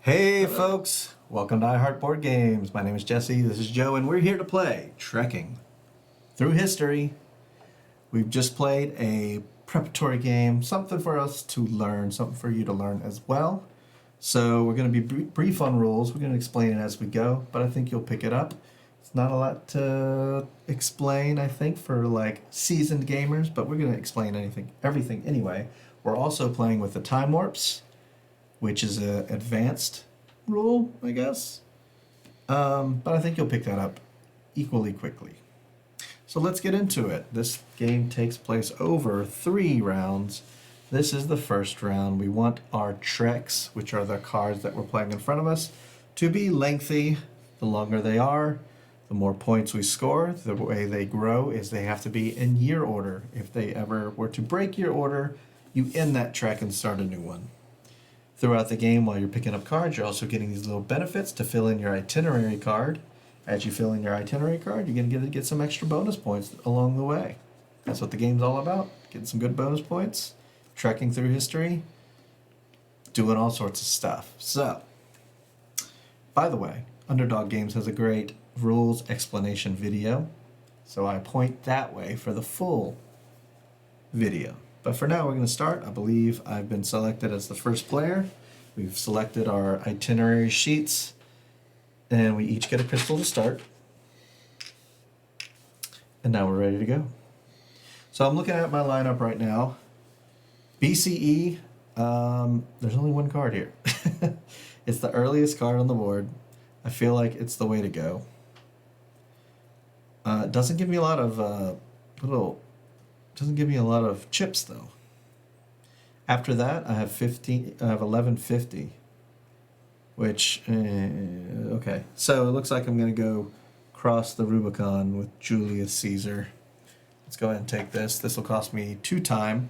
Hey folks, welcome to iHeart Board Games. My name is Jesse, this is Joe, and we're here to play Trekking Through History. We've just played a preparatory game, something for us to learn, something for you to learn as well. So we're going to be brief on rules, we're going to explain it as we go, but I think you'll pick it up. It's not a lot to explain, I think, for like seasoned gamers, but we're going to explain everything anyway. We're also playing with the time warps, which is an advanced rule, I guess. But I think you'll pick that up equally quickly. So let's get into it. This game takes place over 3 rounds. This is the first round. We want our treks, which are the cards that we're playing in front of us, to be lengthy. The longer they are, the more points we score. The way they grow is they have to be in year order. If they ever were to break your order, you end that trek and start a new one. Throughout the game, while you're picking up cards, you're also getting these little benefits to fill in your itinerary card. As you fill in your itinerary card, you're going to get some extra bonus points along the way. That's what the game's all about. Getting some good bonus points, trekking through history, doing all sorts of stuff. So, by the way, Underdog Games has a great rules explanation video. So I point that way for the full video. But for now, we're going to start. I believe I've been selected as the first player. We've selected our itinerary sheets, and we each get a crystal to start. And now we're ready to go. So I'm looking at my lineup right now. BCE, there's only one card here. It's the earliest card on the board. I feel like it's the way to go. It doesn't give me a lot of doesn't give me a lot of chips though. After that, I have 1150, which okay. So it looks like I'm gonna go cross the Rubicon with Julius Caesar. Let's go ahead and take this. This will cost me 2 time.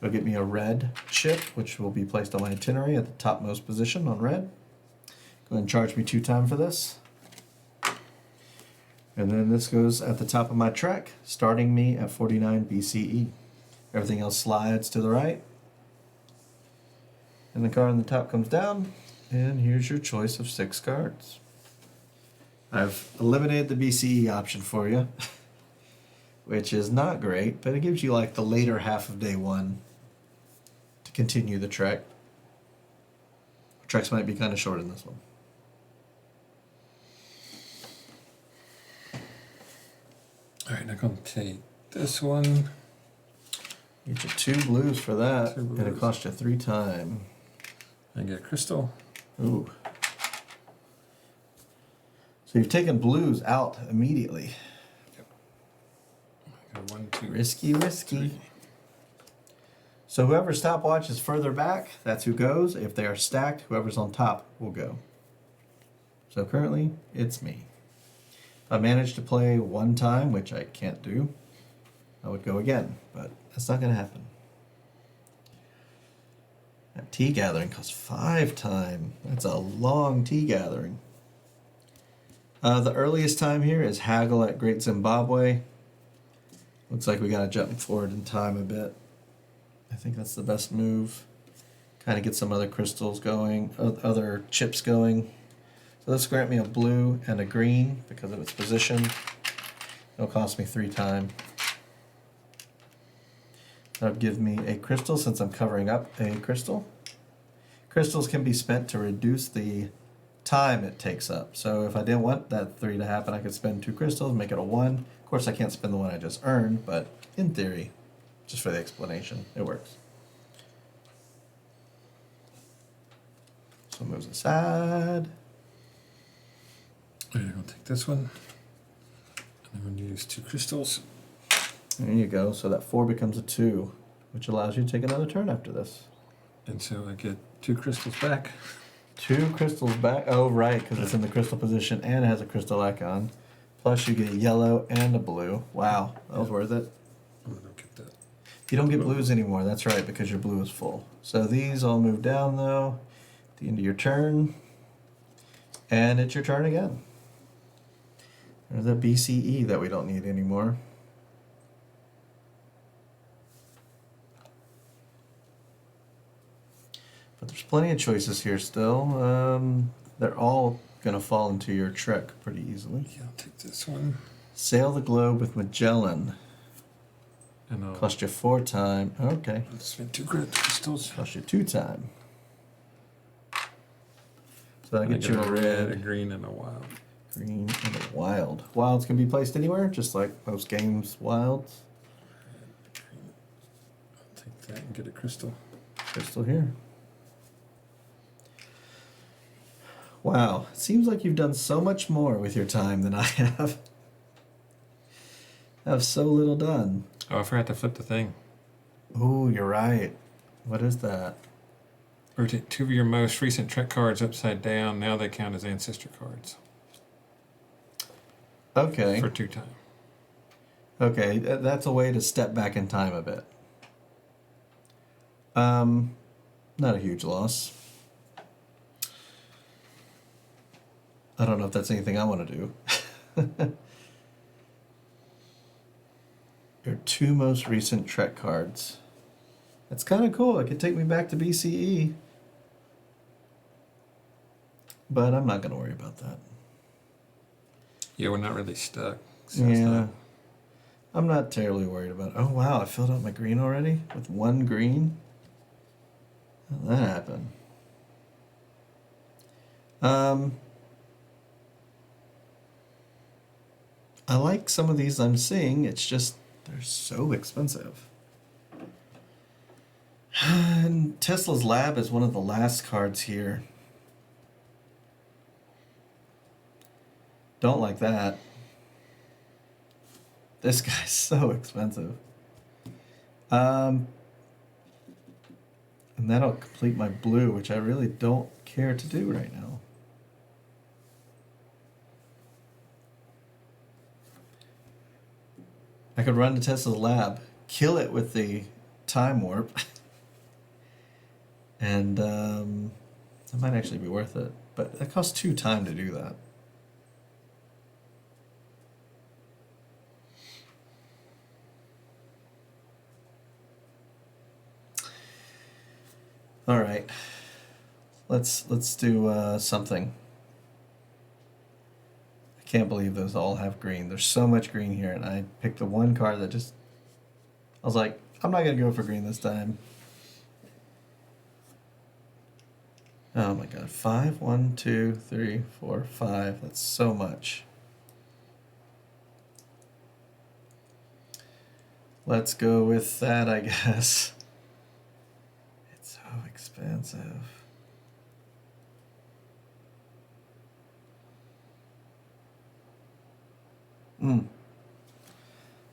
It'll get me a red chip, which will be placed on my itinerary at the topmost position on red. Go ahead and charge me 2 time for this. And then this goes at the top of my trek, starting me at 49 BCE. Everything else slides to the right. And the card on the top comes down, and here's your choice of 6 cards. I've eliminated the BCE option for you, which is not great, but it gives you like the later half of day 1 to continue the trek. Treks might be kind of short in this one. All right, I'm going to take this one. Get you 2 blues for that, 2 blues. and it costs you 3 time. I get a crystal. Ooh. So you've taken blues out immediately. Yep. I got 1, 2, Risky. 3. So whoever's stopwatch is further back, that's who goes. If they are stacked, whoever's on top will go. So currently, it's me. If I manage to play 1 time, which I can't do, I would go again, but that's not going to happen. That tea gathering costs 5 time. That's a long tea gathering. The earliest time here is Haggle at Great Zimbabwe. Looks like we got to jump forward in time a bit. I think that's the best move. Kind of get some other crystals going, other chips going. So this will grant me a blue and a green because of its position. It'll cost me 3 time. That'll give me a crystal since I'm covering up a crystal. Crystals can be spent to reduce the time it takes up. So if I didn't want that 3 to happen, I could spend 2 crystals, make it a 1. Of course, I can't spend the one I just earned, but in theory, just for the explanation, it works. So it moves aside. All right, I'm going to take this one. And I'm going to use 2 crystals. There you go. So that 4 becomes a 2, which allows you to take another turn after this. And so I get 2 crystals back. 2 crystals back. Oh, right, because it's in the crystal position and it has a crystal icon. Plus, you get a yellow and a blue. Wow, that was worth it. Oh, I don't get that. You don't get blues anymore. That's right, because your blue is full. So these all move down, though, at the end of your turn. And it's your turn again. There's a BCE that we don't need anymore. But there's plenty of choices here still. They're all gonna fall into your trick pretty easily. Yeah, I'll take this one. Sail the globe with Magellan. And I'll Cost you 4 time. Okay. spend 2 crystals. Cost you 2 time. So I I get you a a red, green, and a wild. green, and a wild. Wilds can be placed anywhere, just like most games. Wilds. Red, green. I'll take that and get a crystal. Crystal here. Wow, it seems like you've done so much more with your time than I have. I have so little done. Oh, I forgot to flip the thing. Ooh, you're right. What is that? Rotate 2 of your most recent Trek cards upside down. Now they count as ancestor cards. Okay. For 2 time. Okay, that's a way to step back in time a bit. Not a huge loss. I don't know if that's anything I want to do. Your 2 most recent Trek cards. That's kind of cool. It could take me back to BCE. But I'm not going to worry about that. Yeah, we're not really stuck. So it's Yeah. not- I'm not terribly worried about it. Oh, wow. I filled out my green already with 1 green. How'd that happen? I like some of these I'm seeing. It's just they're so expensive. And Tesla's Lab is one of the last cards here. Don't like that. This guy's so expensive. And that'll complete my blue, which I really don't care to do right now. I could run to Tesla's Lab, kill it with the time warp, and that might actually be worth it. But that costs 2 time to do that. All right, let's do something. I can't believe those all have green. There's so much green here, and I picked the one card that just. I was like, I'm not gonna go for green this time. Oh my god, 5, 1, 2, 3, 4, 5. That's so much. Let's go with that, I guess. It's so expensive.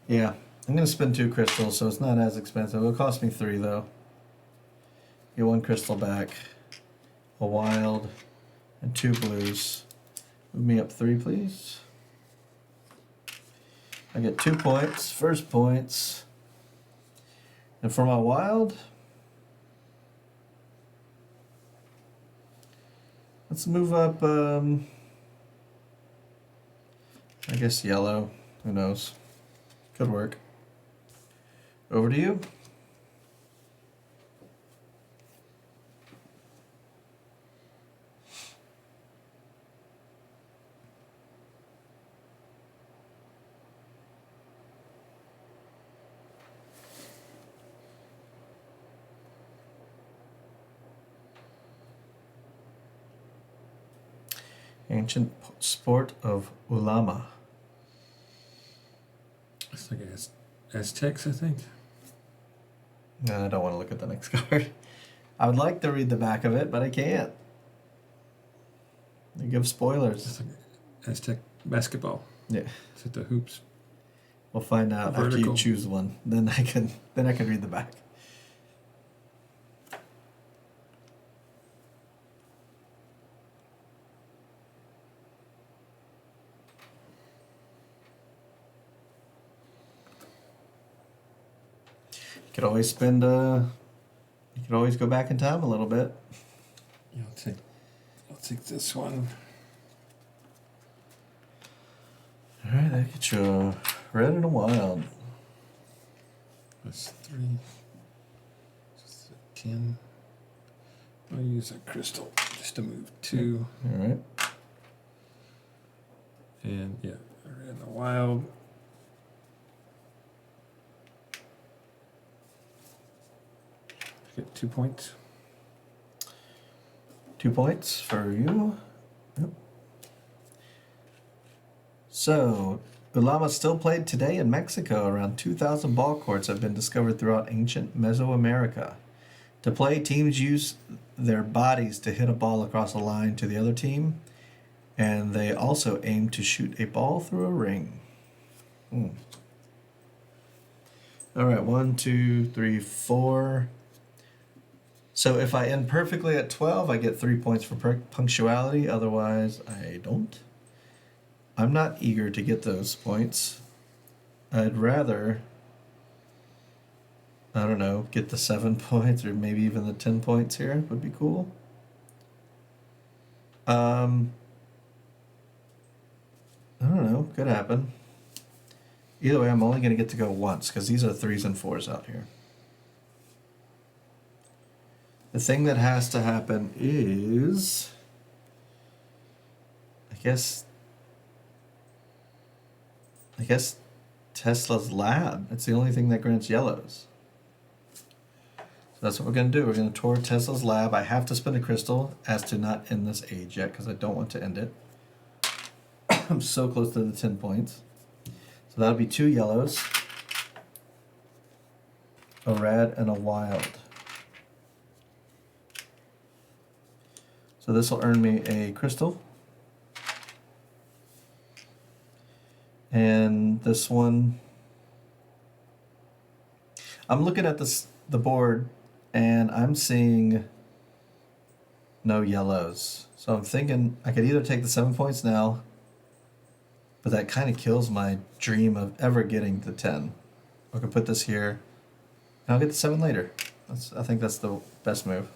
Yeah, I'm gonna spend 2 crystals, so it's not as expensive. It'll cost me 3 though. Get 1 crystal back, a wild, and 2 blues. Move me up 3, please. I get 2 points, first points. And for my wild, let's move up, I guess yellow. Who knows? Could work. Over to you. Ancient sport of ulama. It's like Aztecs, I think. No, I don't want to look at the next card. I would like to read the back of it, but I can't. They give spoilers. It's like Aztec basketball. Yeah, It's at the hoops. we'll find out after you Vertical. choose one. Then I can read the back. You could always spend you could always go back in time a little bit. Yeah, I'll take this one. Alright, that gets you a red and a wild. That's 3. Just 10. I'll use a crystal just to move 2. All right. And yeah, I ran the wild. Get 2 points. 2 points for you. Yep. So, Ulama still played today in Mexico. Around 2,000 ball courts have been discovered throughout ancient Mesoamerica. To play, teams use their bodies to hit a ball across a line to the other team, and they also aim to shoot a ball through a ring. All right, 1, 2, 3, 4. So if I end perfectly at 12, I get 3 points for punctuality. Otherwise, I don't. I'm not eager to get those points. I'd rather, I don't know, get the 7 points or maybe even the 10 points here would be cool. I don't know, could happen. Either way, I'm only going to get to go once because these are 3s and 4s out here. The thing that has to happen is, I guess Tesla's lab. It's the only thing that grants yellows. So that's what we're going to do. We're going to tour Tesla's lab. I have to spend a crystal as to not end this age yet because I don't want to end it. I'm so close to the 10 points. So that'll be 2 yellows, a red, and a wild. So this will earn me a crystal. And this one, I'm looking at the board and I'm seeing no yellows. So I'm thinking I could either take the 7 points now, but that kind of kills my dream of ever getting to 10. I could put this here and I'll get the 7 later. I think that's the best move.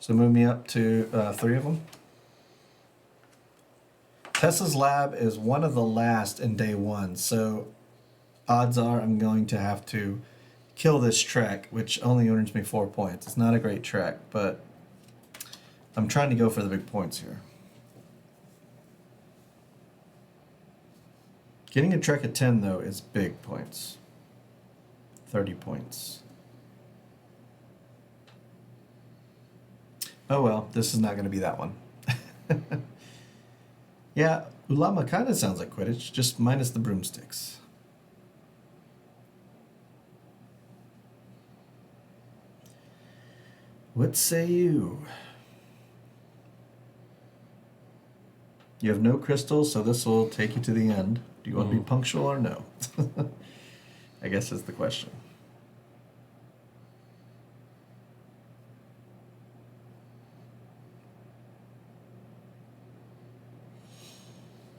So move me up to 3 of them. Tesla's lab is one of the last in day 1, so odds are I'm going to have to kill this trek, which only earns me 4 points. It's not a great trek, but I'm trying to go for the big points here. Getting a trek at 10, though, is big points. 30 points. Oh well, this is not going to be that one. Yeah, Ulama kind of sounds like Quidditch, just minus the broomsticks. What say you? You have no crystals, so this will take you to the end. Do you want to be punctual or no? I guess is the question.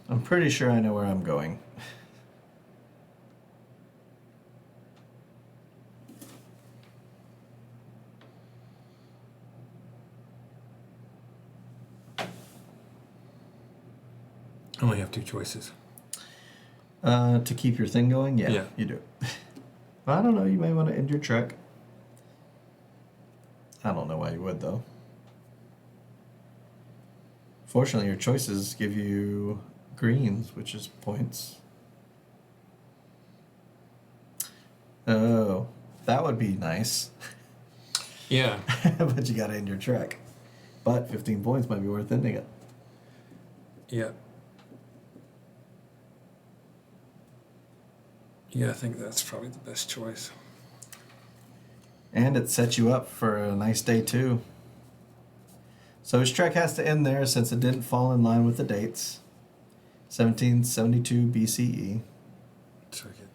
I'm pretty sure I know where I'm going. I only have 2 choices. To keep your thing going? Yeah. You do. I don't know, you may want to end your trek. I don't know why you would, though. Fortunately, your choices give you greens, which is points. Oh, that would be nice. Yeah. But you gotta end your trek. But 15 points might be worth ending it. Yeah. Yeah, I think that's probably the best choice. And it sets you up for a nice day, too. So his trek has to end there since it didn't fall in line with the dates. 1772 BCE. So I get,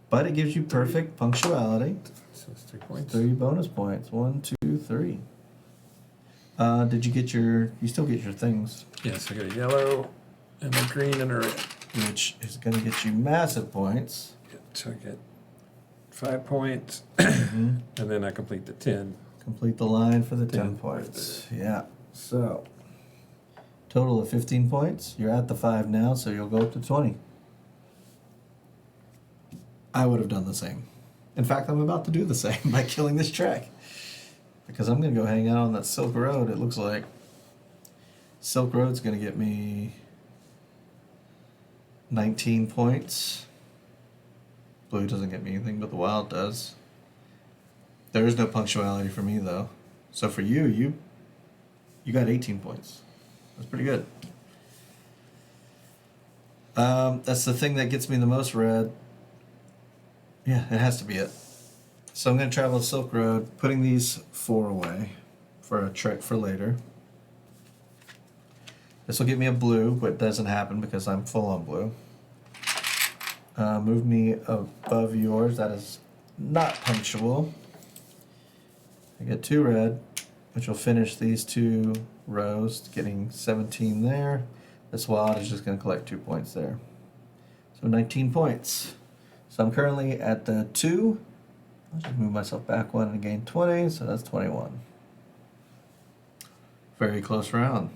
But it gives you perfect punctuality. so it's 3 points. 3 bonus points. 1, 2, 3. Did you get your... You still get your things. Yes, I got a yellow and a green and a red. Which is going to get you massive points. So I get 5 points, Mm-hmm. and then I complete the 10. Complete the line for the 10 10 points. Yeah. So, total of 15 points. You're at the 5 now, so you'll go up to 20. I would have done the same. In fact, I'm about to do the same by killing this track. because I'm going to go hang out on that Silk Road, it looks like. Silk Road's going to get me 19 points. Blue doesn't get me anything, but the Wild does. There is no punctuality for me, though. So for you, you got 18 points. That's pretty good. That's the thing that gets me the most red. Yeah, it has to be it. So I'm going to travel the Silk Road, putting these 4 away for a trick for later. This will get me a blue, but it doesn't happen because I'm full on blue. Move me above yours. That is not punctual. I get 2 red, which will finish these 2 rows, getting 17 there. This Wild is just going to collect 2 points there. So 19 points. So I'm currently at the 2. I'll just move myself back 1 and gain 20, so that's 21. Very close round.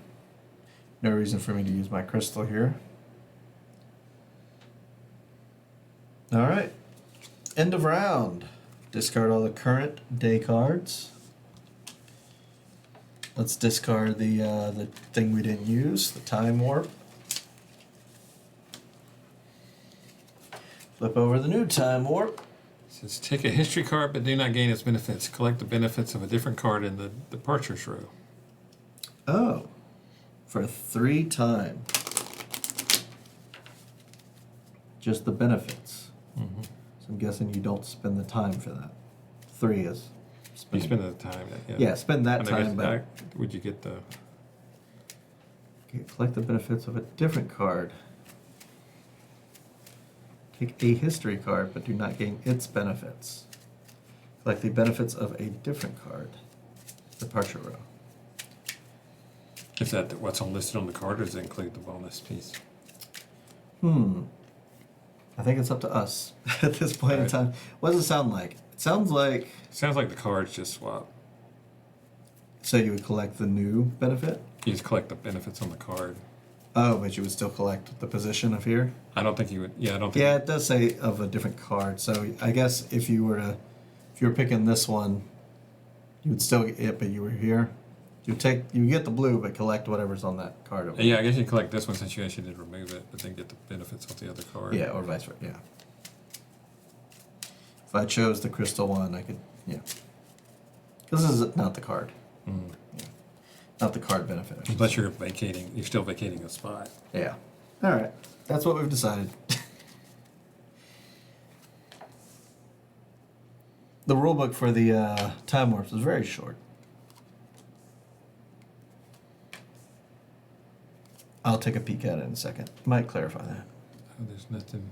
No reason for me to use my crystal here. Alright. End of round. Discard all the current day cards. Let's discard the thing we didn't use, the Time Warp. Flip over the new Time Warp. It says take a history card but do not gain its benefits. Collect the benefits of a different card in the departures row. Oh. For 3 times. Just the benefits. Mm-hmm. So I'm guessing you don't spend the time for that. 3 is. You spend the time. Yeah, spend that And I time, guess, but would you get the... collect the benefits of a different card. Take a history card, but do not gain its benefits. Collect the benefits of a different card. Departure row. Is that what's listed on the card, or does it include the bonus piece? I think it's up to us at this point in time. What does it sound like? It sounds like... Sounds like the cards just swap. So you would collect the new benefit? You just collect the benefits on the card. Oh, but you would still collect the position of here? I don't think you would. Yeah, I don't think. Yeah, it does say of a different card. So I guess if you were picking this one, you would still get it, but you were here. You get the blue, but collect whatever's on that card. Yeah, I guess you collect this one since you actually did remove it, but then get the benefits of the other card. Yeah, or vice versa. Yeah. If I chose the crystal one, I could. Yeah. This is not the card. Mm. Yeah. Not the card benefit. Unless you're vacating, you're still vacating a spot. Yeah. All right. That's what we've decided. The rulebook for the Time Warps is very short. I'll take a peek at it in a second. Might clarify that. Oh, there's nothing.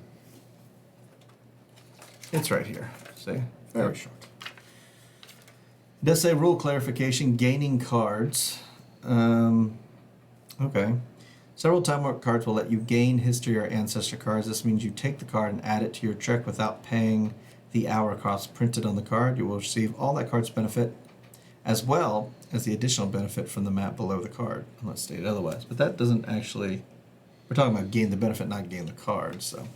It's right here. See? Very short. It does say rule clarification, gaining cards. Okay. Several Time Warp cards will let you gain history or ancestor cards. This means you take the card and add it to your trick without paying the hour cost printed on the card. You will receive all that card's benefit as well as the additional benefit from the map below the card, unless stated otherwise. But that doesn't actually... We're talking about gain the benefit, not gain the card, so...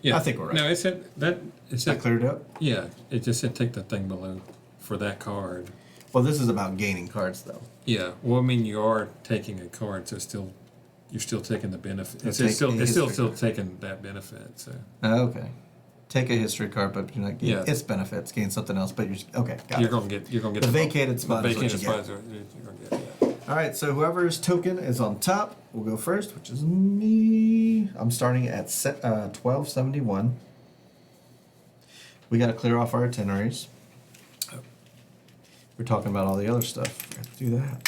Yeah, I think we're right. No, it said that. It Is that said cleared up? Yeah, it just said take the thing below for that card. Well, this is about gaining cards, though. Yeah, well, I mean, you are taking a card, so you're still taking the benefit. It's Take a still history taking that benefit. So Okay. Take a history card, but you're not gain Yeah. its benefits. Gain something else, but you're... Okay, got you're it. gonna get The vacated spot is what vacated you get. spots are you're gonna get. Yeah. All right, so whoever's token is on top will go first, which is me. I'm starting at 1271. We got to clear off our itineraries. We're talking about all the other stuff. Forgot to do that.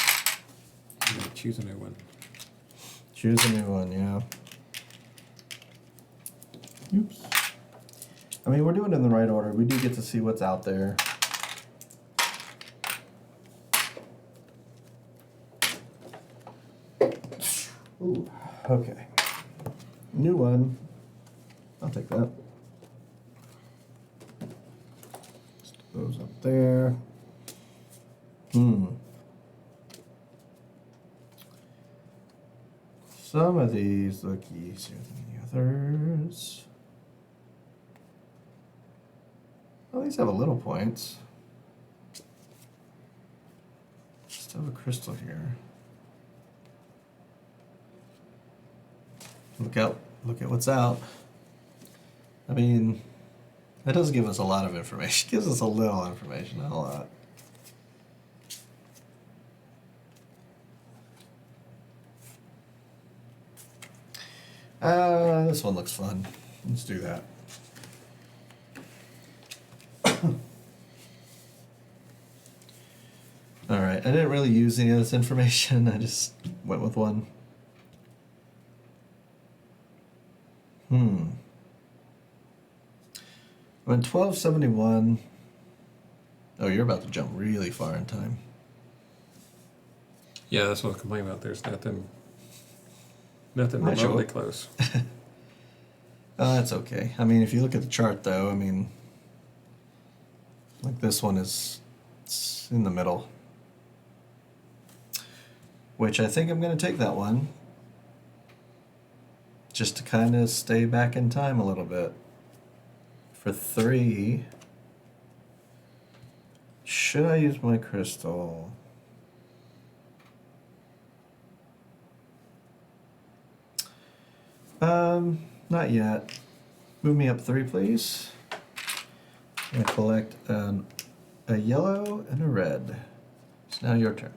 I'm gonna choose a new one. Choose a new one, yeah. Oops. I mean, we're doing it in the right order. We do get to see what's out there. Ooh, okay. New one. I'll take that. Just those up there. Some of these look easier than the others. Well, these have a little points. Still have a crystal here. Look out. Look at what's out. I mean, that doesn't give us a lot of information. It gives us a little information, not a lot. This one looks fun. Let's do that. Alright, I didn't really use any of this information. I just went with one. When 1271. Oh, you're about to jump really far in time. Yeah, that's what I was complaining about. There's nothing Not remotely sure. close. Oh, that's okay. I mean, if you look at the chart, though, I mean, like this one is it's in the middle. Which I think I'm going to take that one. Just to kind of stay back in time a little bit. For 3, should I use my crystal? Not yet. Move me up 3, please. And collect a yellow and a red. It's now your turn.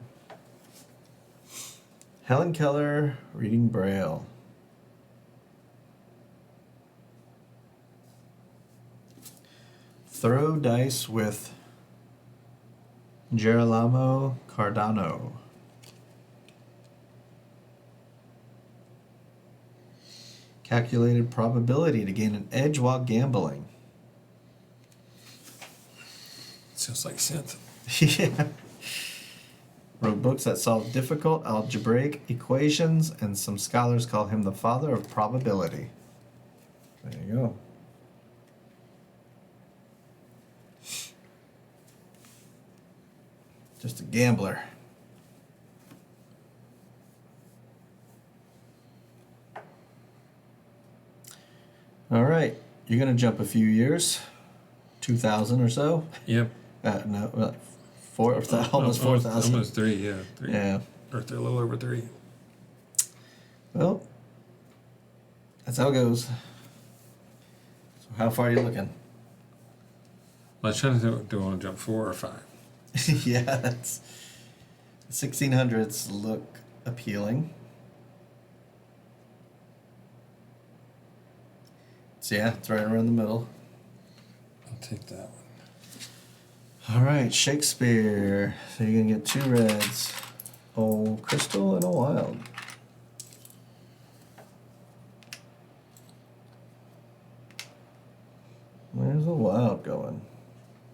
Helen Keller, reading Braille. Throw dice with Girolamo Cardano. Calculated probability to gain an edge while gambling. Sounds like synth. Yeah. Wrote books that solve difficult algebraic equations, and some scholars call him the father of probability. There you go. Just a gambler. All right, you're gonna jump a few years, 2000 or so. Yep. No, like almost 4,000. Almost 3, yeah. 3. Yeah. Or a little over 3. Well, that's how it goes. So how far are you looking? Well, I was trying to do I want to jump 4 or 5? Yeah, that's 1600s look appealing. So yeah, it's right around the middle. I'll take that one. All right, Shakespeare. So you're gonna get 2 reds, a crystal and a wild. Where's the wild going?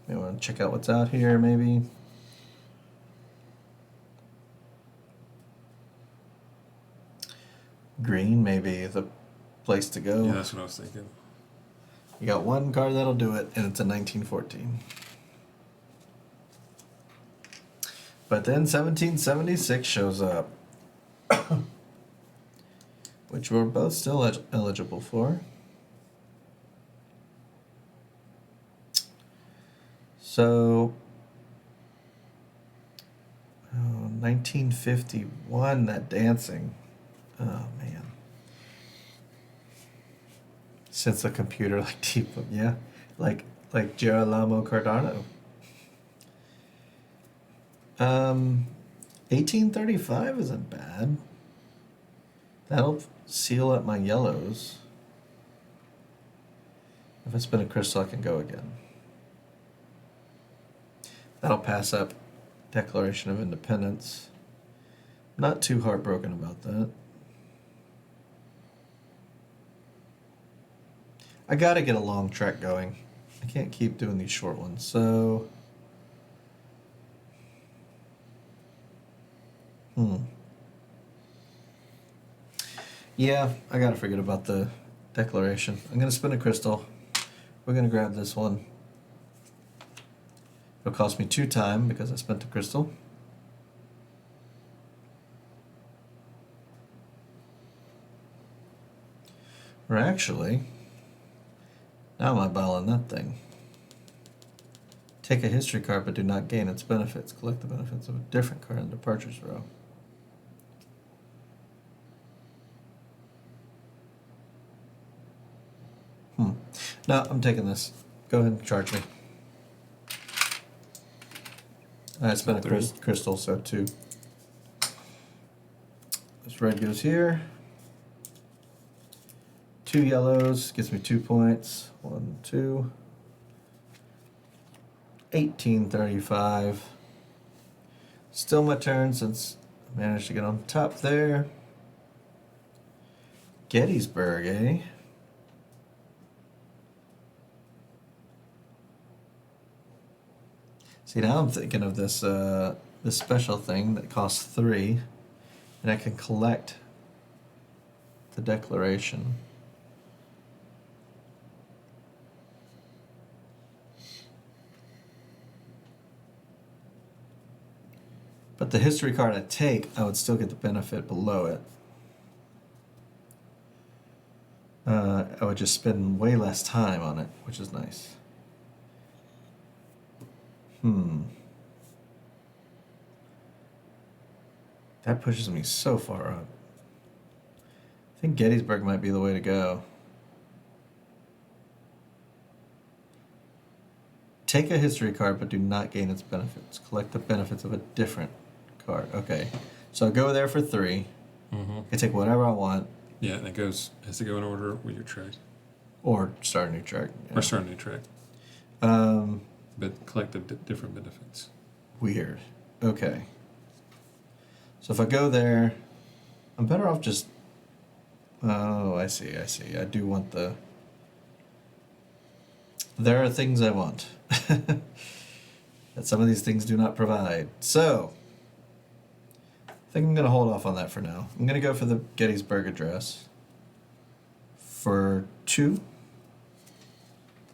You want to check out what's out here, maybe? Green, maybe the place to go. Yeah, that's what I was thinking. You got one card that'll do it, and it's a 1914. But then 1776 shows up, which we're both still eligible for. So, 1951, that dancing. Oh, man. Since the computer, like, deep, yeah. Like Girolamo Cardano. 1835 isn't bad. That'll seal up my yellows. If I spin a crystal, I can go again. That'll pass up Declaration of Independence. Not too heartbroken about that. I gotta get a long trek going. I can't keep doing these short ones, so... Yeah, I gotta forget about the Declaration. I'm gonna spin a crystal. We're gonna grab this one. It'll cost me 2 time because I spent the crystal. Or actually, now I'm eyeballing that thing. Take a history card but do not gain its benefits. Collect the benefits of a different card in the departures row. No, I'm taking this. Go ahead and charge me. I spent a crystal, so 2. This red goes here. 2 yellows gets me 2 points. 1, 2. 1835. Still my turn since I managed to get on top there. Gettysburg, eh? See, now I'm thinking of this this special thing that costs 3, and I can collect the declaration. But the history card I take, I would still get the benefit below it. I would just spend way less time on it, which is nice. That pushes me so far up. I think Gettysburg might be the way to go. Take a history card, but do not gain its benefits. Collect the benefits of a different card. Okay. So I'll go there for 3. Mm-hmm. I can take whatever I want. Yeah, and it has to go in order with your track. Or start a new track. Yeah. Or start a new track. But collect the different benefits. Weird. Okay. So if I go there, I'm better off just... Oh, I see. I do want the... There are things I want. That some of these things do not provide. So, I think I'm going to hold off on that for now. I'm going to go for the Gettysburg Address for 2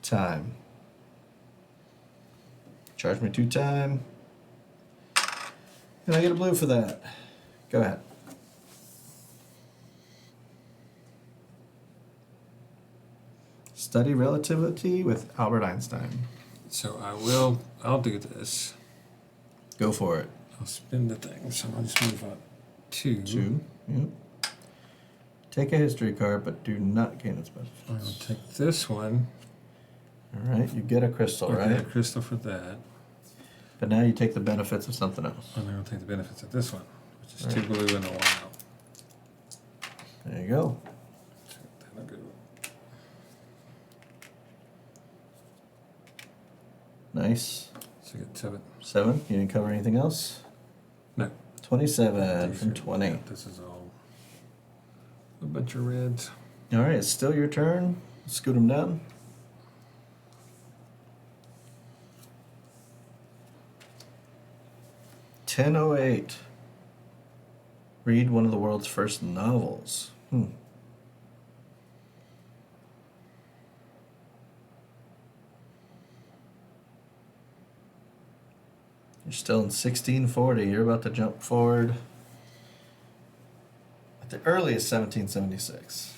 time. Charge me 2 time. And I get a blue for that. Go ahead. Study relativity with Albert Einstein. So I'll do this. Go for it. I'll spin the thing, so I'll just move up 2. 2. Yep. Take a history card, but do not gain its benefits. I'll take this one. All right, you get a crystal, right? Get a crystal for that. But now you take the benefits of something else. And then I'll take the benefits of this one, which is Right. 2 blue and a white. There you go. That'll go. Nice. So I get 7. 7. You didn't cover anything else? No. 27 from 20. Yeah, this is all a bunch of reds. All right, it's still your turn. Scoot them down. $10.08. Read one of the world's first novels. You're still in 1640. You're about to jump forward at the earliest 1776.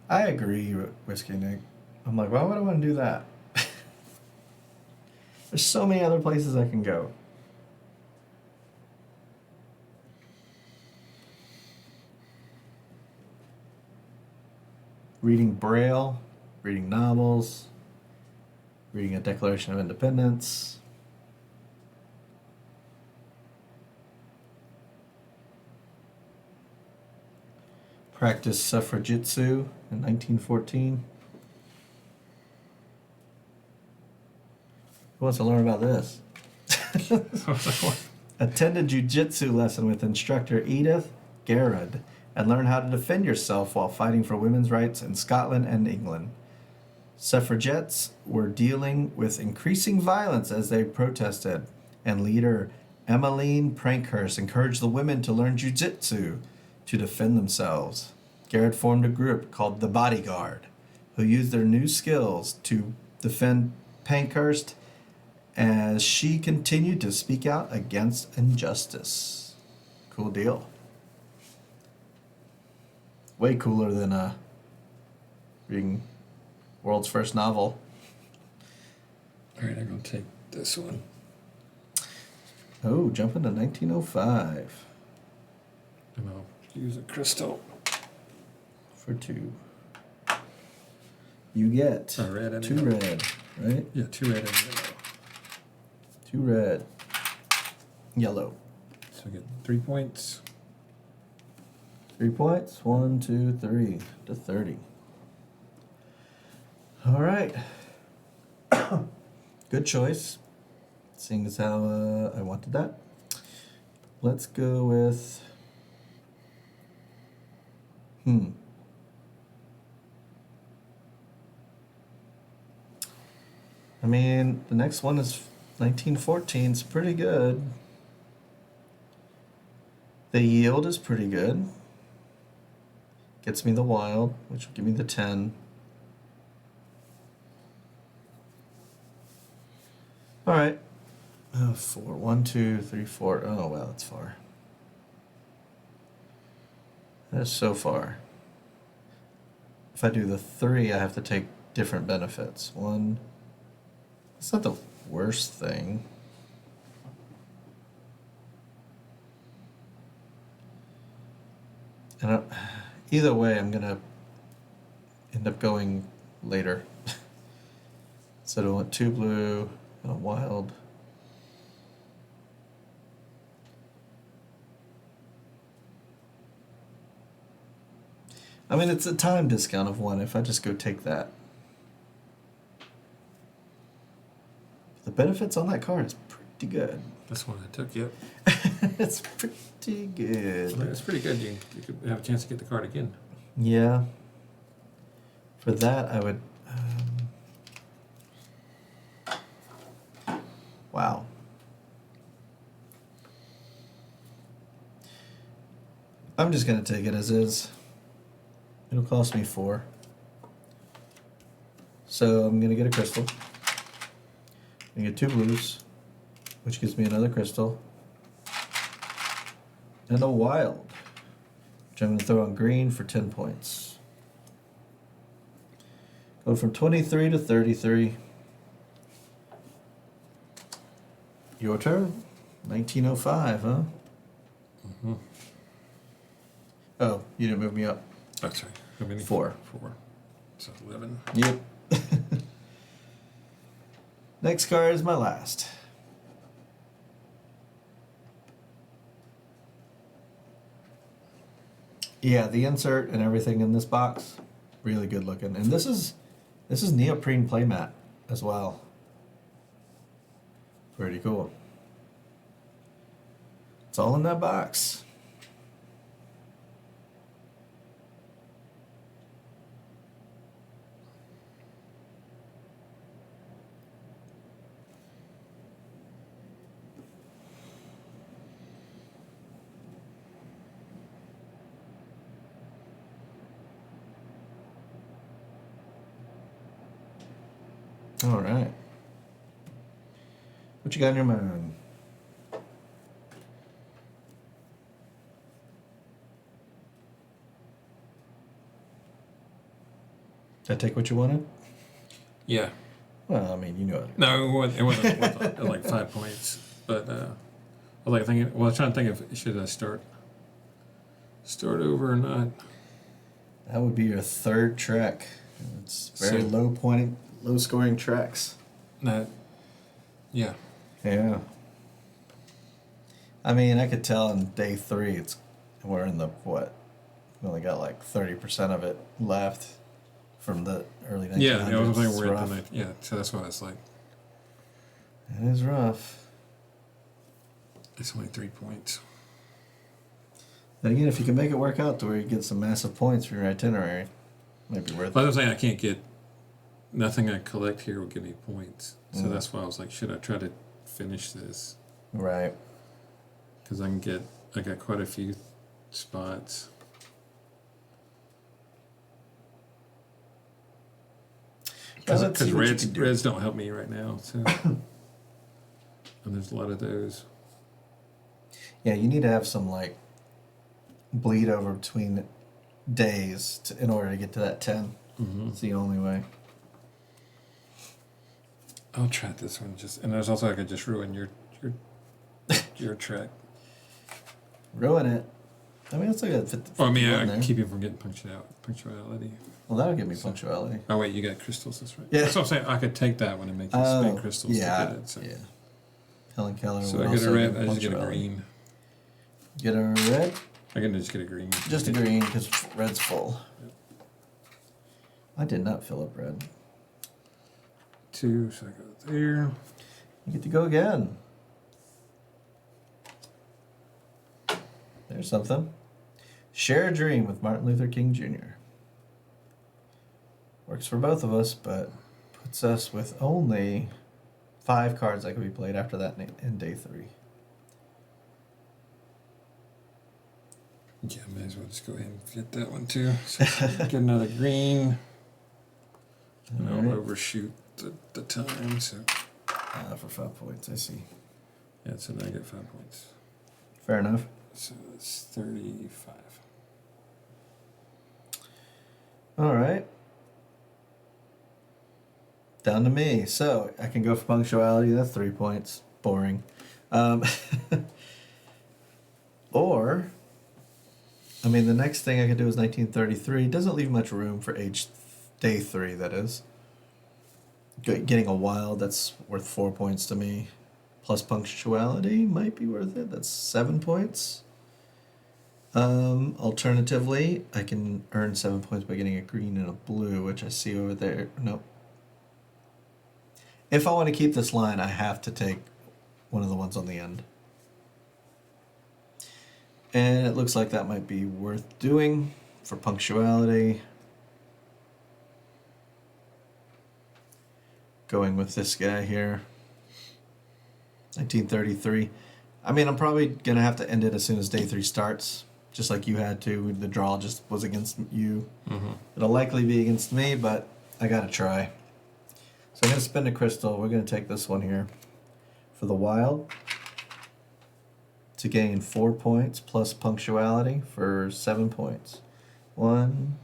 I agree, Whiskey Nick. I'm like, why would I want to do that? There's so many other places I can go. Reading Braille, reading novels, reading a Declaration of Independence. Practiced suffragitsu in 1914. Who wants to learn about this? Attended jiu-jitsu lesson with instructor Edith Garrod and learn how to defend yourself while fighting for women's rights in Scotland and England. Suffragettes were dealing with increasing violence as they protested, and leader Emmeline Prankhurst encouraged the women to learn jiu-jitsu to defend themselves. Garrett formed a group called the Bodyguard, who used their new skills to defend Pankhurst as she continued to speak out against injustice. Cool deal. Way cooler than reading world's first novel. All right, I'm going to take this one. Oh, jumping to 1905 And I'll use a crystal. for 2. You get A red and 2 red, right? Yeah, 2 red and yellow. 2 red. Yellow. So I get 3 points. 3 points. 1, 2, 3 to 30. All right. Good choice. Seeing as how I wanted that. Let's go with. I mean, the next one is 1914. It's pretty good. The yield is pretty good. Gets me the wild, which will give me the 10. All right. 4. 1, 2, 3, 4. Oh, wow, that's far. That is so far. If I do the 3, I have to take different benefits. 1. It's not the worst thing. And either way, I'm going to end up going later. So I want 2 blue and a wild. I mean, it's a time discount of 1 if I just go take that. The benefits on that card is pretty good. That's one I took, yep. It's pretty good. Well, it's pretty good. You could have a chance to get the card again. Yeah. For that, I would... wow. I'm just going to take it as is. It'll cost me 4. So I'm going to get a crystal. I'm going to get 2 blues, which gives me another crystal. And a wild, which I'm going to throw on green for 10 points. Go from 23 to 33. Your turn. 1905, huh? Mm-hmm. Oh, you didn't move me up. Oh, sorry. How many? 4. 4. So 11. Yep. Next card is my last. Yeah, the insert and everything in this box, really good looking. And this is neoprene playmat as well. Pretty cool. It's all in that box. All right. What you got in your mind? Did I take what you wanted? Yeah. Well, I mean, you know it. No, it wasn't worth like 5 points. But I was like thinking. Well, I was trying to think of should I start over or not. That would be your 3rd trek. It's very So- low scoring treks. That. Yeah. Yeah. I mean, I could tell in day 3, we're in the what? We only got like 30% of it left from the early 1900s. Yeah, I was thinking It's we're at rough. the night. Yeah, so that's why it's like It is rough. it's only 3 points. Then again, if you can make it work out to where you get some massive points for your itinerary, might be worth But it. I'm saying I can't get nothing I collect here will give me points. So Mm. that's why I was like, should I try to finish this? Right. Because I got quite a few spots. Well, let's Because see what you can do. reds don't help me right now. So And there's a lot of those. Yeah, you need to have some like bleed over between days in order to get to that 10. Mm-hmm. It's the only way. I'll try this one and there's also I could just ruin your trek. Ruin it. I mean, it's like a 50. Well, I mean, I keep you from getting punctuality. Well, that'll give me punctuality. Oh wait, you got crystals. That's right. Yeah. That's what I'm saying. I could take that one and make you spend crystals to get it. So. Yeah. Helen Keller. So I get a red. I just get a green. Get a red. I can just get a green. Just a green because red's full. Yep. I did not fill up red. 2, so I go there. You get to go again. There's something. Share a dream with Martin Luther King Jr. Works for both of us, but puts us with only 5 cards that can be played after that in day 3. Yeah, may as well just go ahead and get that one too. So get another green. And I'll overshoot the time. So for 5 points, I see. Yeah, so then I get 5 points. Fair enough. So it's 35. All right. Down to me. So I can go for punctuality. That's 3 points. Boring. Or, I mean, the next thing I could do is 1933. Doesn't leave much room for day 3, that is. Getting a wild, that's worth 4 points to me. Plus punctuality might be worth it. That's 7 points. Alternatively, I can earn 7 points by getting a green and a blue, which I see over there. Nope. If I want to keep this line, I have to take one of the ones on the end. And it looks like that might be worth doing for punctuality. Going with this guy here. 1933. I mean, I'm probably going to have to end it as soon as day 3 starts. Just like you had to. The draw just was against you. Mm-hmm. It'll likely be against me, but I got to try. So I'm going to spend a crystal. We're going to take this one here. For the wild. To gain 4 points plus punctuality for 7 points. 1,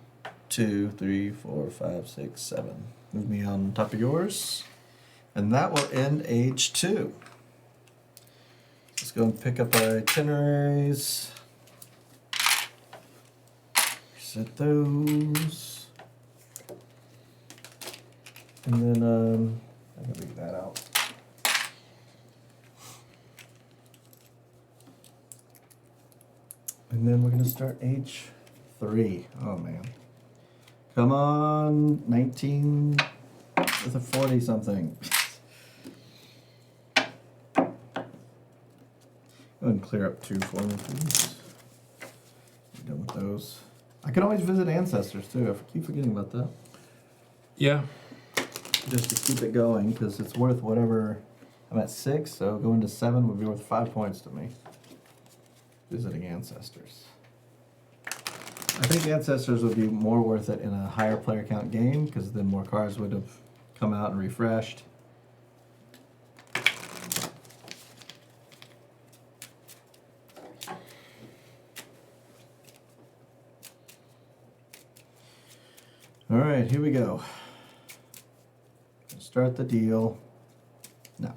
2, 3, 4, 5, 6, 7. Move me on top of yours. And that will end age 2. Let's go and pick up our itineraries. Set those. And then I can leave that out. And then we're going to start age 3. Oh, man. Come on, 19 with a 40-something. Go ahead and clear up 2 for me, please. Be done with those. I can always visit ancestors, too. I keep forgetting about that. Yeah. Just to keep it going, because it's worth whatever. I'm at 6, so going to 7 would be worth 5 points to me. Visiting ancestors. I think ancestors would be more worth it in a higher player count game, because then more cards would have come out and refreshed. All right, here we go. Start the deal. No.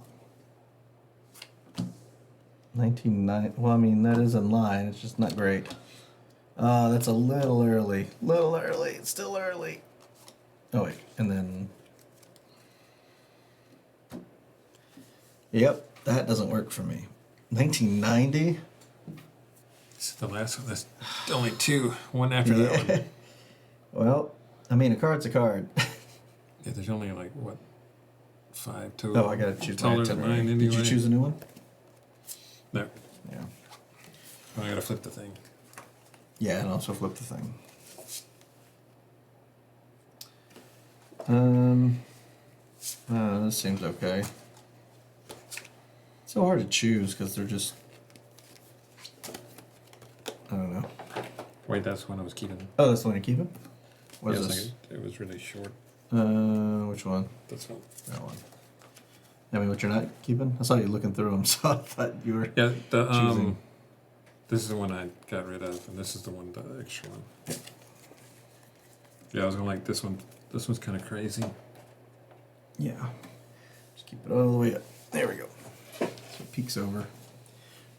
1990. Well, I mean, that is in line. It's just not great. That's a little early. Little early. It's still early. Oh, wait. And then... Yep, that doesn't work for me. 1990? This is the last one. There's only 2. One after that one. Well, I mean, a card's a card. Yeah, there's only like, what, 5 total. Oh, I gotta choose my Taller than itinerary. mine Did you anyway. choose a new one? No. Yeah. Oh, I gotta flip the thing. Yeah, and also flip the thing. This seems okay. It's so hard to choose because they're just... I don't know. Wait, that's one I was keeping. Oh, that's the one you're keeping? What is Yes, this? it was really short. Which one? That's one. That one. I mean, what you're not keeping? I saw you looking through them, so I thought you were Yeah, choosing. this is the one I got rid of, and this is the one, the extra one. Yeah, I was gonna like this one. This one's kind of crazy. Yeah. Just keep it all the way up. There we go. So it peeks over.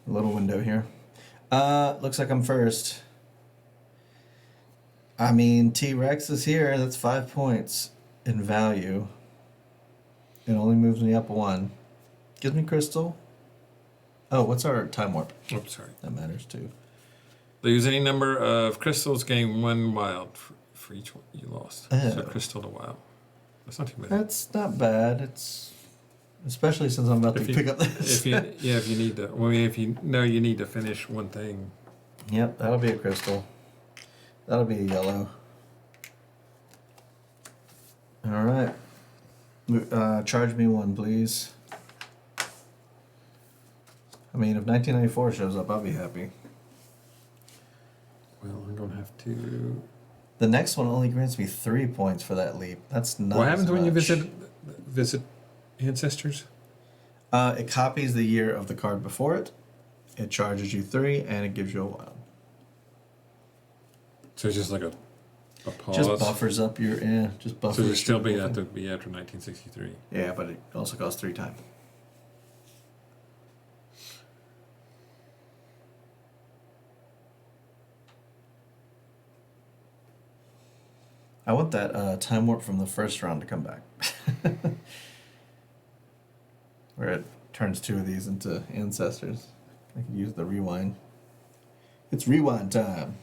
A little window here. Looks like I'm first. I mean, T-Rex is here. That's 5 points in value. It only moves me up 1. Gives me crystal. Oh, what's our time warp? Oh, sorry. That matters too. They use any number of crystals, gain 1 wild for each one you lost. So Oh. crystal to wild. That's not too bad. That's not bad. It's especially since I'm about to pick up this. If you need to, well, I mean, if you know you need to finish one thing. Yep, that'll be a crystal. That'll be a yellow. All right. Charge me 1, please. I mean, if 1994 shows up, I'll be happy. Well, I'm gonna have to. The next one only grants me 3 points for that leap. That's not. What happens as when you much. visit ancestors? It copies the year of the card before it. It charges you 3, and it gives you a wild. So it's just like a pause. Just buffers up your just buffers. So it'll still be your- have to be after 1963. Yeah, but it also costs 3 times. I want that time warp from the first round to come back. Where it turns 2 of these into ancestors. I could use the rewind. It's rewind time.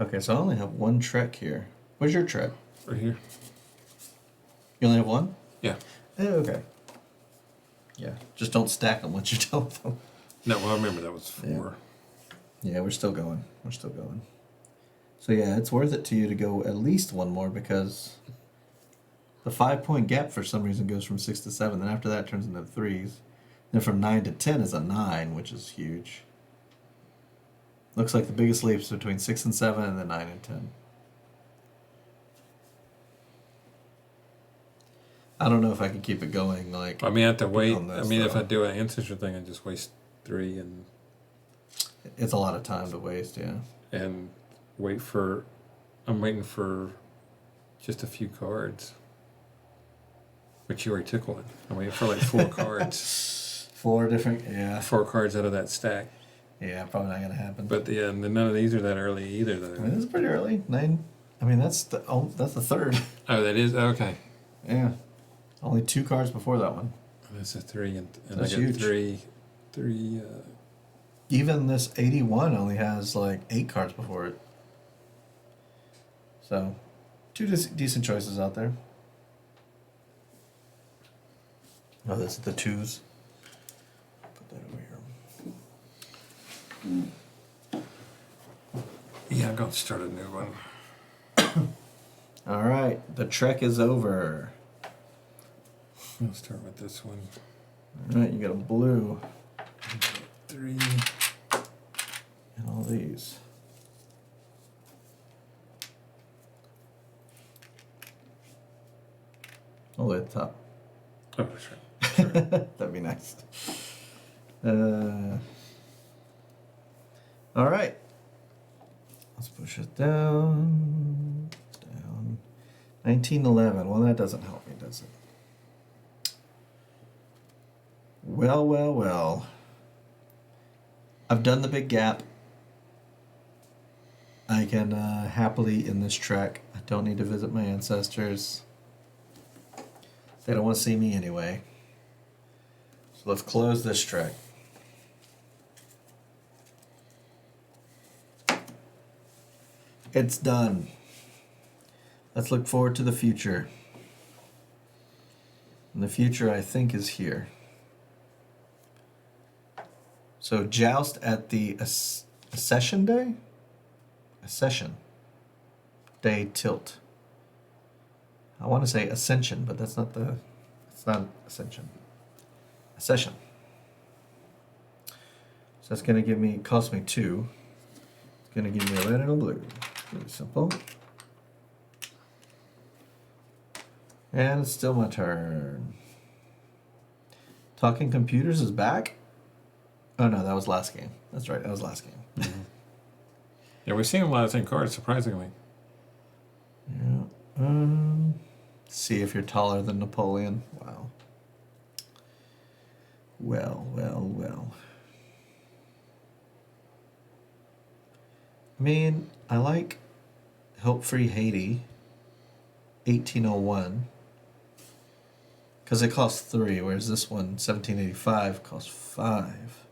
Okay, so I only have 1 trek here. Where's your trek? Right here. You only have 1? Yeah. Oh, okay. Yeah, just don't stack them once you're done with them. No, well, I remember that was 4. Yeah, we're still going. We're still going. So yeah, it's worth it to you to go at least 1 more because the 5-point gap for some reason goes from 6 to 7. Then after that it turns into 3s. Then from 9 to 10 is a 9, which is huge. Looks like the biggest leaps between 6 and 7 and then 9 and 10. I don't know if I can keep it going. Like I mean, I have to wait. on this, I mean, if though. I do an ancestor thing, I just waste 3 It's a lot of time to waste, yeah. and wait for. I'm waiting for just a few cards. But you already took one. I'm waiting for like 4 cards. 4 different, yeah. 4 cards out of that stack. Yeah, probably not gonna happen. But yeah, and none of these are that early either. I mean, this is pretty early. 9. I mean, that's the 3rd. Oh, that is okay. Yeah. Only 2 cards before that one. That's a 3, and That's I got huge. 3. Even this 81 only has like 8 cards before it. So, 2 decent choices out there. Oh, this is the 2s. Put that over here. Yeah, I'm going to start a new one. All right, the trek is over. I'll start with this one. All right, you got a blue 3. and all these. All the way at the top. Oh, sure. That'd be nice. All right. Let's push it down. Down. 1911. Well, that doesn't help me, does it? Well, well, well. I've done the big gap. I can happily in this trek. I don't need to visit my ancestors. They don't want to see me anyway. So let's close this trek. It's done. Let's look forward to the future. And the future, I think, is here. So joust at the Accession Day? Accession Day tilt. I want to say Ascension, but it's not Ascension. Accession. So that's going to cost me 2. It's going to give me a red and a blue. Really simple. And it's still my turn. Talking Computers is back? Oh no, that was last game. That's right, that was last game. Mm-hmm. Yeah, we've seen a lot of the same cards, surprisingly. Yeah. See if you're taller than Napoleon. Wow. Well. I mean, I like Help Free Haiti, 1801, because it costs 3, whereas this one, 1785, costs 5.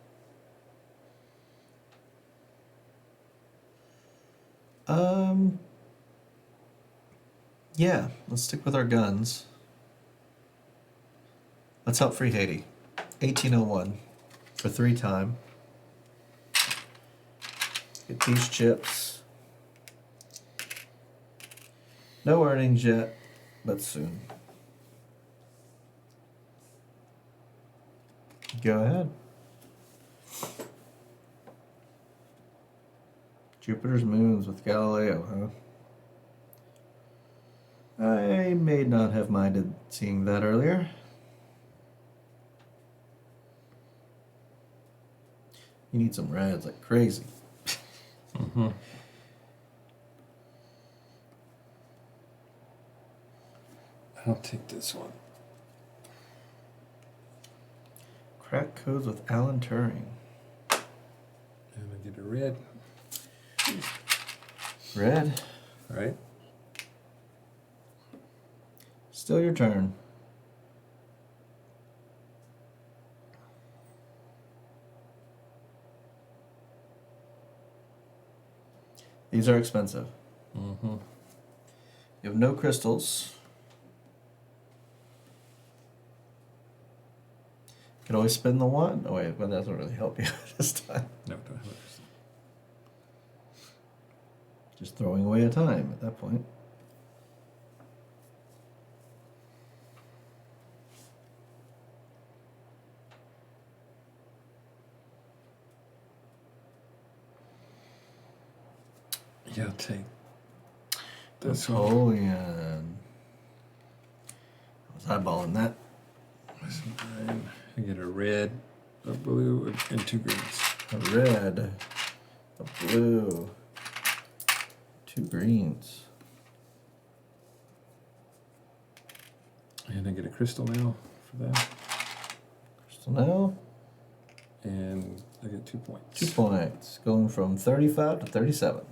Yeah, let's stick with our guns. Let's Help Free Haiti, 1801, for 3 time. Get these chips. No earnings yet, but soon. Go ahead. Jupiter's moons with Galileo, huh? I may not have minded seeing that earlier. You need some reds like crazy. Mm-hmm. I'll take this one. Crack codes with Alan Turing. And I get a red. Red. All right. Still your turn. These are expensive. Mm-hmm. You have no crystals. You can always spin the 1. Oh wait, but that doesn't really help you this time. No, don't have it. Just throwing away a time at that point. Yeah, I'll take this one. Napoleon. I was eyeballing that. I get a red, a blue, and 2 greens. A red, a blue, 2 greens. And I get a crystal now for that. Crystal now. And I get 2 points. 2 points. Going from 35 to 37.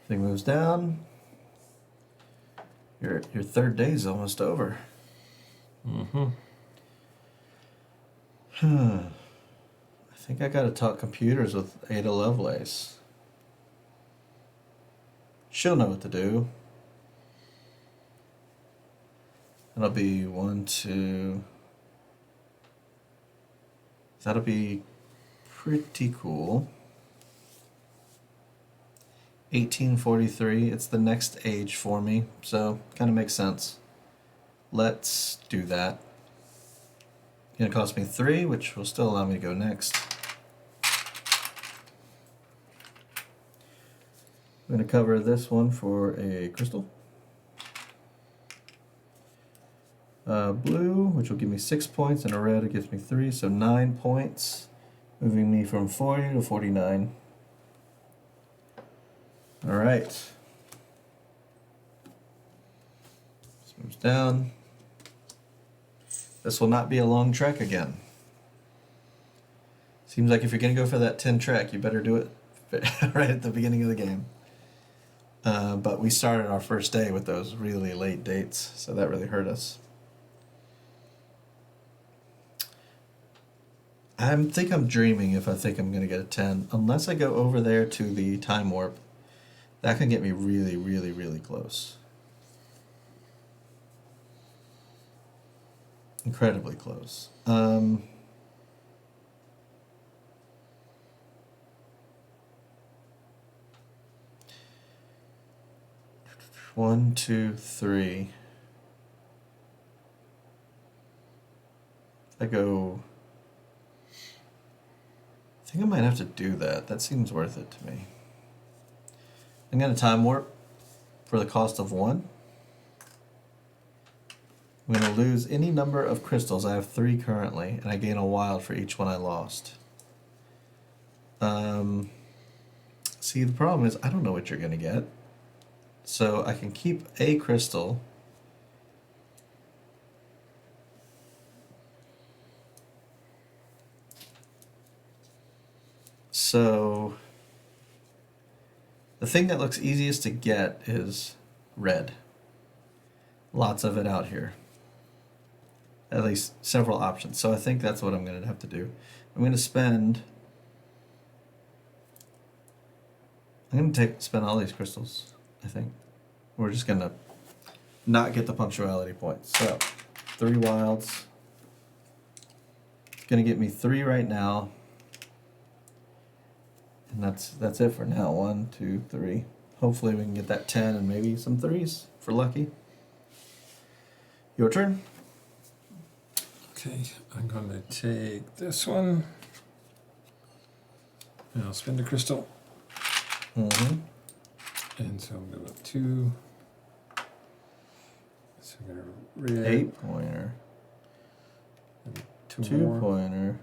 Thing moves down. Your third day is almost over. Mm-hmm. I think I gotta talk computers with Ada Lovelace. She'll know what to do. That'll be 1, 2. That'll be pretty cool. 1843, it's the next age for me, so kind of makes sense. Let's do that. It's gonna cost me 3, which will still allow me to go next. I'm gonna cover this one for a crystal. Blue, which will give me 6 points, and a red, it gives me 3, so 9 points, moving me from 40 to 49. All right. This moves down. This will not be a long trek again. Seems like if you're going to go for that 10 trek, you better do it right at the beginning of the game. But we started our first day with those really late dates, so that really hurt us. I think I'm dreaming if I think I'm going to get a 10, unless I go over there to the time warp. That can get me really, really, really close. Incredibly close. 1, 2, 3. I go. I think I might have to do that. That seems worth it to me. I'm gonna time warp for the cost of 1. I'm going to lose any number of crystals. I have 3 currently, and I gain a wild for each one I lost. See, the problem is I don't know what you're going to get. So I can keep a crystal. So the thing that looks easiest to get is red. Lots of it out here. At least several options. So I think that's what I'm going to have to do. I'm going to spend... I'm going to spend all these crystals, I think. We're just going to not get the punctuality points. So, 3 wilds. It's going to get me 3 right now. And that's it for now. 1, 2, 3. Hopefully we can get that 10 and maybe some 3s for lucky. Your turn. Okay, I'm going to take this one. And I'll spend a crystal. Mm-hmm. And so I'm going to go 2. So I'm going to red. 8 pointer. And 2 2 more. pointer.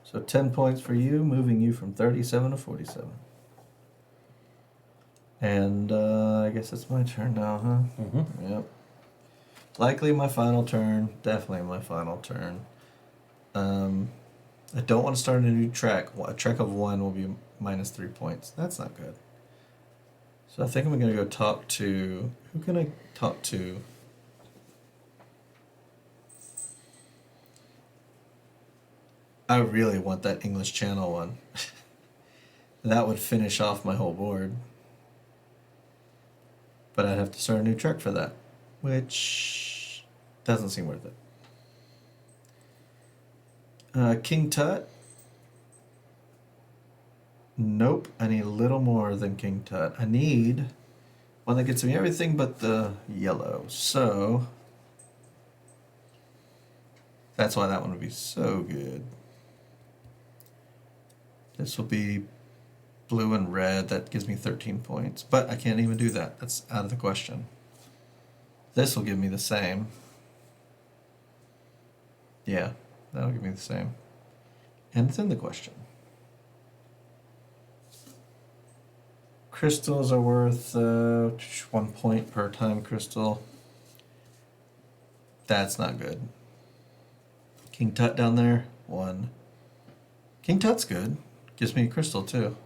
So 10 points for you, moving you from 37 to 47. And I guess it's my turn now, huh? Mm-hmm. Yep. Likely my final turn. Definitely my final turn. I don't want to start a new trek. A trek of 1 will be minus 3 points. That's not good. So I think I'm going to go talk to... Who can I talk to? I really want that English Channel one. That would finish off my whole board. But I'd have to start a new trek for that, which doesn't seem worth it. King Tut. Nope, I need a little more than King Tut. I need one that gets me everything but the yellow. So that's why that one would be so good. This will be blue and red. That gives me 13 points. But I can't even do that. That's out of the question. This will give me the same. Yeah, that'll give me the same. And it's in the question. Crystals are worth 1 point per time crystal. That's not good. King Tut down there, 1. King Tut's good. Gives me a crystal too.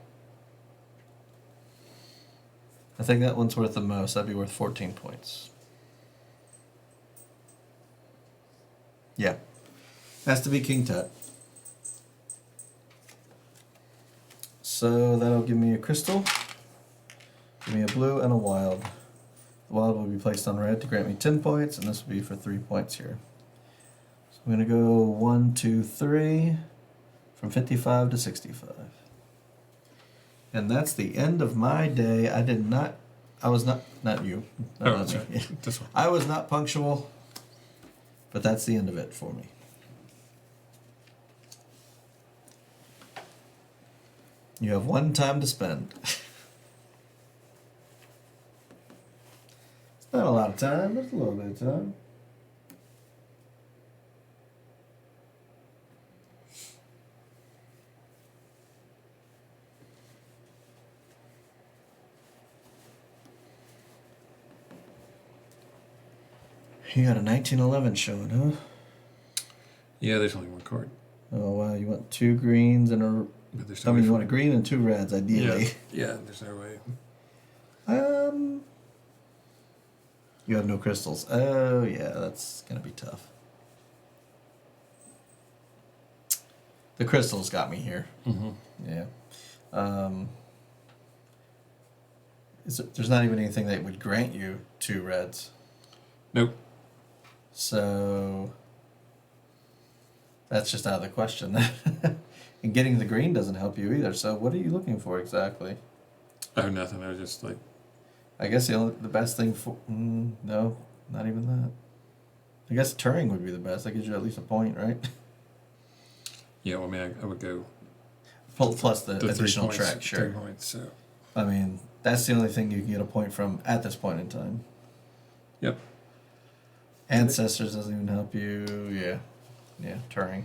I think that one's worth the most. That'd be worth 14 points. Yeah. Has to be King Tut. So that'll give me a crystal. Give me a blue and a wild. The wild will be placed on red to grant me 10 points, and this will be for 3 points here. So I'm going to go 1, 2, 3, from 55 to 65. And that's the end of my day. I was not you. Oh, Not that's me. right. This one. I was not punctual, but that's the end of it for me. You have 1 time to spend. It's not a lot of time, but it's a little bit of time. You got a 1911 showing, huh? Yeah, there's only 1 card. Oh wow, you want 2 greens and a... But there's I no mean, way you for want a green and 2 reds, ideally. Yeah, there's no way. You have no crystals. Oh yeah, that's gonna be tough. The crystals got me here. Mm-hmm. Yeah. There's not even anything that would grant you 2 reds. Nope. So that's just out of the question. And getting the green doesn't help you either. So what are you looking for exactly? Oh, nothing. I was just like... I guess the best thing for... no, not even that. I guess Turing would be the best. That gives you at least a point, right? Yeah, well, I mean, I would go... Plus the 3 additional points, track, sure. 3 points, so... I mean, that's the only thing you can get a point from at this point in time. Yep. Ancestors doesn't even help you. Yeah. Yeah, Turing.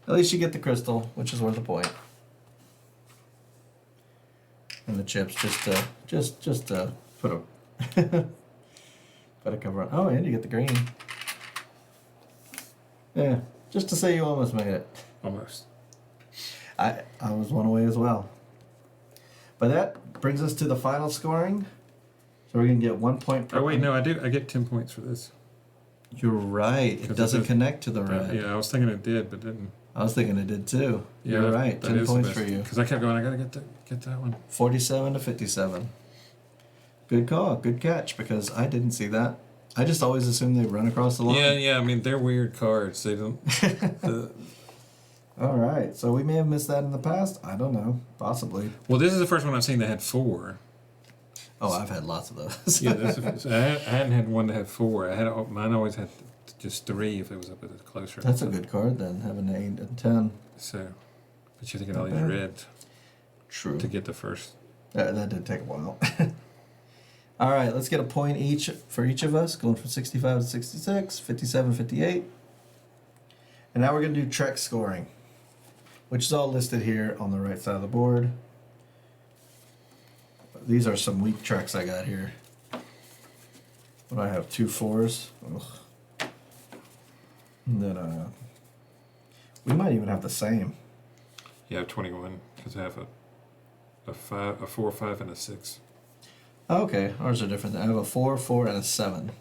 At least you get the crystal, which is worth a point. And the chips just to put a put a cover on. Oh, and you get the green. Yeah, just to say you almost made it. Almost. I was one away as well. But that brings us to the final scoring. So we're gonna get 1 point per. Oh wait, no, I do. I get 10 points for this. You're right. It doesn't connect to the red. Yeah, I was thinking it did, but didn't. I was thinking it did too. Yeah, You're right. 10 points for you. Because I kept going. I gotta get that one. 47 to 57. Good call. Good catch. Because I didn't see that. I just always assumed they run across the line. Yeah. I mean, they're weird cards. They don't. All right. So we may have missed that in the past. I don't know. Possibly. Well, this is the first one I've seen that had 4. Oh, I've had lots of those. Yeah, I hadn't had one that had 4. Mine always had just 3 if it was up at the closer. That's a good card then, having an 8 and 10. So, but you have to get all these reds True. to get the first. That did take a while. All right, let's get a point each for each of us, going from 65 to 66, 57, 58. And now we're going to do Trek scoring, which is all listed here on the right side of the board. These are some weak Treks I got here. What do I have? 2 4s. Ugh. And then we might even have the same. Yeah, I have 21 because I have a 4, 5, and a 6. Oh, okay, ours are different. I have a 4, 4, and a 7.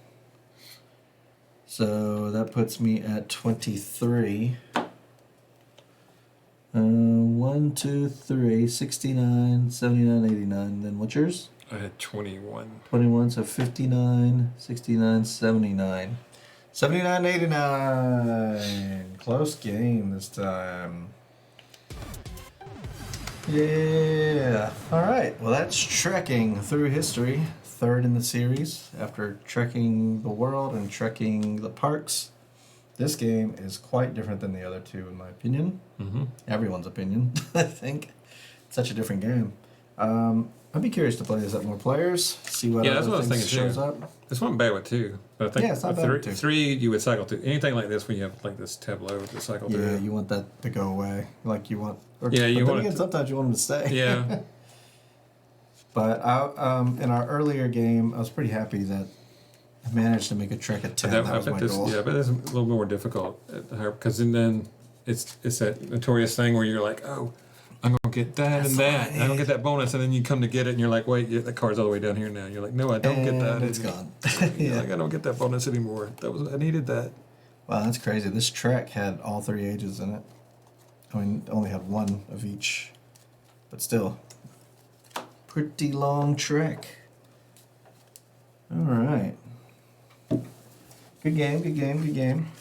So that puts me at 23. 1, 2, 3, 69, 79, 89. Then what's yours? I had 21. 21, so 59, 69, 79. 79, 89. Close game this time. Yeah. All right. Well, that's trekking through history. 3rd in the series after trekking the world and trekking the parks. This game is quite different than the other 2, in my opinion. Mm-hmm. Everyone's opinion, I think. It's such a different game. I'd be curious to play this at more players, see what That's other what I was things thinking shows too. up. This one bad with 2, but I think Yeah, it's not bad with 2. 3 you would cycle through. Anything like this when you have like this tableau to cycle through. Yeah, you want that to go away, like you want. Yeah, you but want then it again, sometimes you want them to stay. Yeah. But in our earlier game, I was pretty happy that I managed to make a trek at 10. That was my goal. Yeah, but it's a little more difficult because then it's that notorious thing where you're like, oh, I'm gonna get that and that. I'm gonna get that bonus, and then you come to get it, and you're like, wait, the card's all the way down here now. You're like, no, I don't get that. It's gone. You're like, I don't get that bonus anymore. I needed that. Wow, that's crazy. This trek had all 3 ages in it. I mean, it only had 1 of each, but still, pretty long trek. All right. Good game, good game, good game.